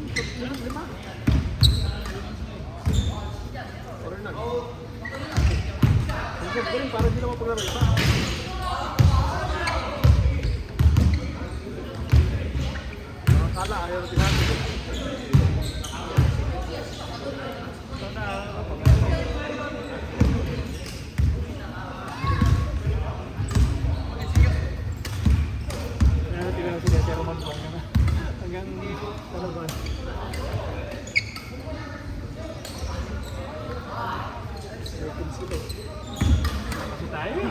Lima. Original. Ang galing, parang hindi naman paglaro iba. Kala, ayaw na tinatin. Hanggang talaban. Sila. Kasi tayo eh.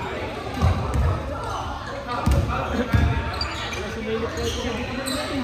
Kaya sumilip tayo kung nandito na natin.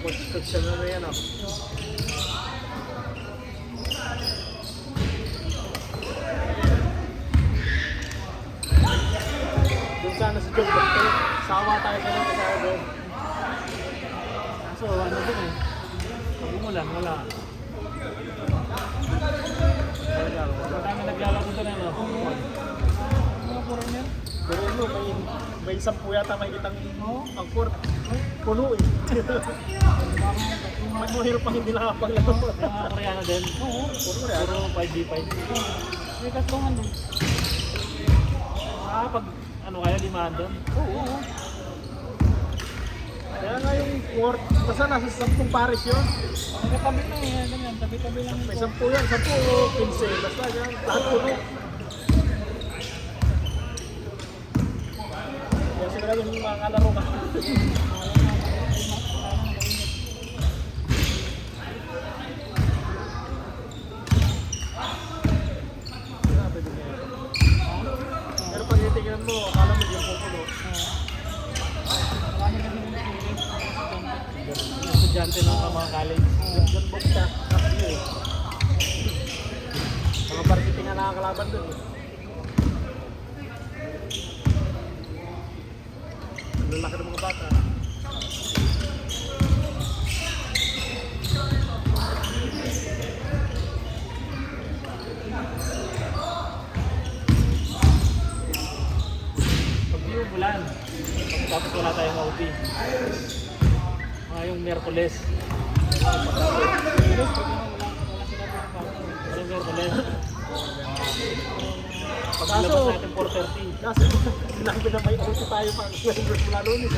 Construction na yan ah. Doon sana si Joe Doctor. Sawa tayo sa mga kasama doon. So, ano din eh. Pag umulan, wala. Marami naglalaro doon eh. Mga puro niyan. Pero ano, may isang po yata may kitang ang-court. Puno eh. Mahirap pang hindi nakapaglaro. Yung mga Koreano din. Oo, puro 5v5. May kaslungan doon. Pag ano kaya, limahan doon? Oo. Kaya nga yung court, basta nasa 10 pares yun. Tabi lang eh, ganyan. Tabi-tabi lang. May 10 yan, 10 o 15. Basta yan, lahat puno. Kaya sigurado yung mga kalaro ka. Pero pag titignan mo, akala mo yung pupuno. Estudyante ng mga college. Doon book siya, kapyo eh. Mga varsity nga nakakalaban doon eh. Ang laki ng mga bata. Pag yung bulan, tapos wala tayong OT. Yung Merkules. Walang Merkules. Paglabas natin 4:30. Kasi sinabi na may auto tayo pang mula noon eh.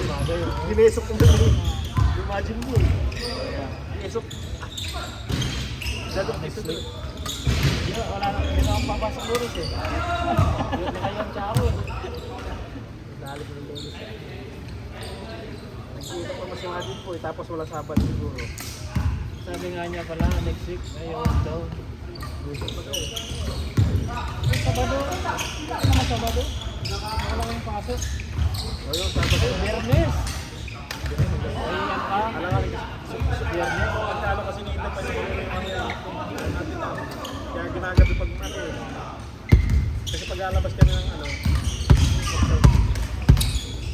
Ginesok ko na imagine mo eh. Ginesok. Dadok Next week. Wala na, hindi na akong papasok lunes eh. Yun na kayo ang tsaro eh. Dali ko ng lunes eh. Nagkita pa masyadin po eh, tapos wala sabat siguro. Sabi nga niya pala, next week, ayaw daw. Sabado? Ano naman Sabado? Wala kayong pasok. O yun, sabat ko. Biyernes! Ayan ka? Alam nga rin kasi Biyernes? pagkalo kasi nita pa yung natin na. Kaya ginagabi pag ano eh. Kasi pag alabas ka na ng ano,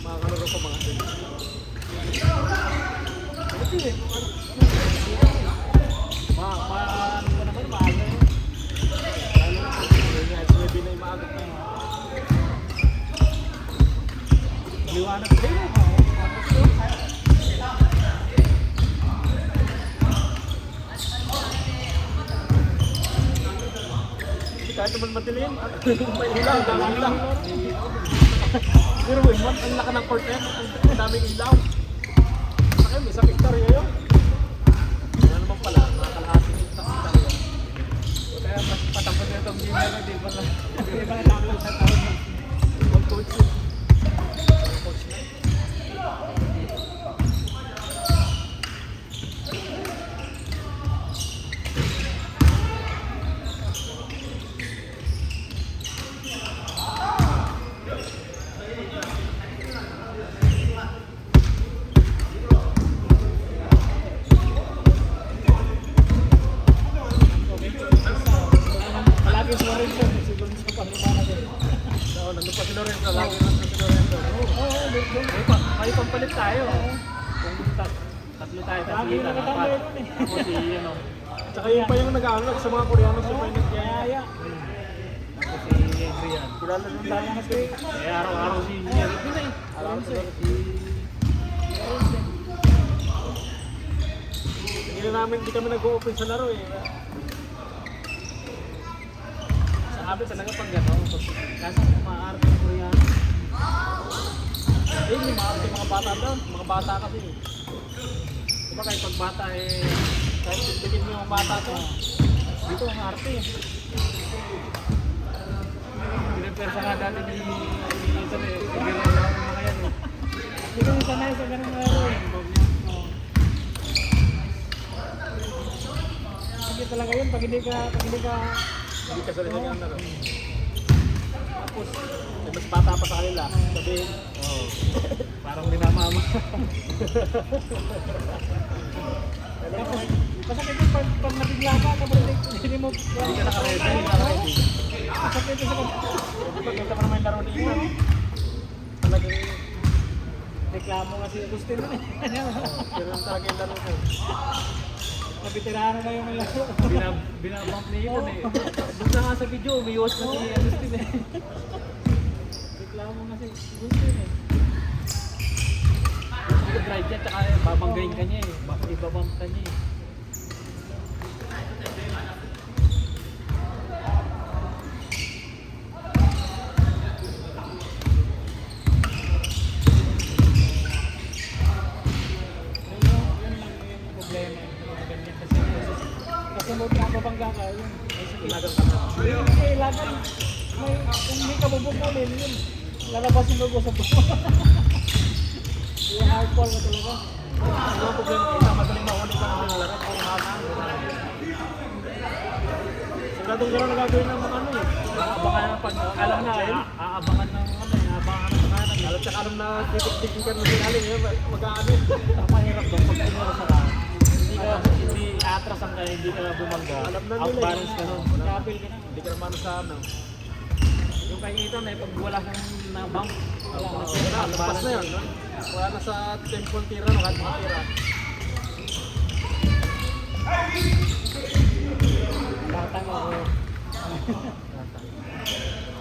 mga kalaro pa mga din. Ano eh? Ano naman, maaga yun. Sabi na imaagap na. Liwanag din eh. Kahit naman madilim, may ilaw, dami lang. Pero mo, ang laki ng court na yan, ang daming ilaw. Saka may isang hektarya yun. Ano naman pala, mga kalahati ng isang hektarya. Kaya mas patapos na itong game na di ba na? Di ba natapos sa taon na? Ang coach yun. Ang coach na. Palagi sa Lorenzo, siguro sa panglimana din. Oo, nandun pa si Lorenzo, lagi nandun si Lorenzo. Oo, doon. May pampalit tayo. Kung tatlo tayo, tapos Lagi kita nakatambay apat. doon eh. Ako si ano, Tsaka yun pa yung nag-aaral sa mga Koreano sa Pwede Kaya, ako si Adrian. Kilala nung dami kaya kasi, Eh araw-araw si Eric din eh. Alam ko hindi kami nag-open sa laro eh. Sa amin talaga pag gano'n, kaso maaarte ng Koreano. Eh, may mga bata doon. Mga bata kasi. Diba kahit pag bata eh, kahit pinipigin mo yung bata to, dito ang arte eh. Pinipersa nga dati ni Ethan eh, bigyan lang ng mga yan eh. hindi kami sanay sa ganun na laro eh. Hindi talaga yun, pag hindi ka, Hindi ka sarili ng laro. Tapos, eh, mas bata pa sa kanila. Sabihin, Oo. Parang dinamama. tapos, masakit yung pag nabigla ka, tapos hindi mo, Hindi ka naka-ready, hindi ka naka-ready. masakit yung sakit. di ba kita pa naman yung laro ni Iman? Talagang, Reklamo nga si Agustin nun eh. pero talaga yung laro ko. Nabitirano na yung laro. Binabump ni Ethan eh. Doon na nga sa video, umiwas na si Agustin eh. Reklamo nga si Agustin eh. Hindi drive niya, tsaka babanggain ka niya eh. Ibabump ka niya eh. Yun lang yung problema. Ganyan kasi. Kasunod na babangga ka, yun. Ay, sige. Ilagan ka na. Hindi kailangan. May, kung may kabubugulin, yun. Lalabas yung logo sa buko. Yung hardball ka talaga. Ano ang problema? Isa, madaling mahuli ka ng laro. Puro hama. Sigradong gano'n nagagawin ng mga ano eh. Aabangan na pag alam na, aabangan ng ano eh, aabangan ng kanan eh. Alam tsaka alam na titik-tikin ka na sinali eh. Mag-aano eh. Ang mahirap doon, pag pinurasa ka, hindi atras ang kaya, hindi ka bumangga, Alam na out nila eh. balance ka nun. Kapil ka na. Hindi ka naman sa ano. Yung kay Ethan eh, pag wala kang na-bump, Wala, lampas na yun. No? Wala na sa temple tira, no? Kahit mga tira. Batang ako.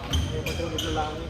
Hindi, matulog na lang eh.